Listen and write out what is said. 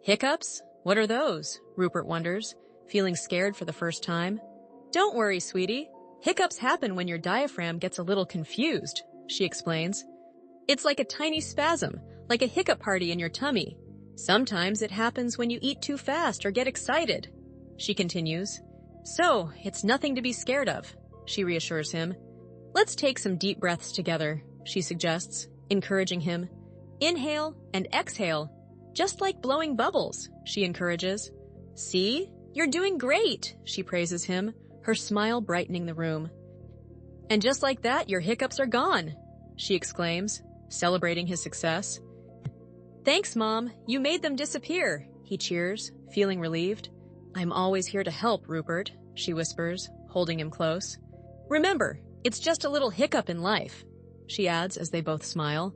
Hiccups? What are those? Rupert wonders, feeling scared for the first time. Don't worry, sweetie. Hiccups happen when your diaphragm gets a little confused, she explains. It's like a tiny spasm, like a hiccup party in your tummy. Sometimes it happens when you eat too fast or get excited, she continues. So, it's nothing to be scared of, she reassures him. Let's take some deep breaths together, she suggests, encouraging him. Inhale and exhale, just like blowing bubbles, she encourages. See? You're doing great, she praises him, her smile brightening the room. And just like that, your hiccups are gone, she exclaims, celebrating his success. Thanks, Mom. You made them disappear, he cheers, feeling relieved. I'm always here to help, Rupert, she whispers, holding him close. Remember, it's just a little hiccup in life, she adds as they both smile.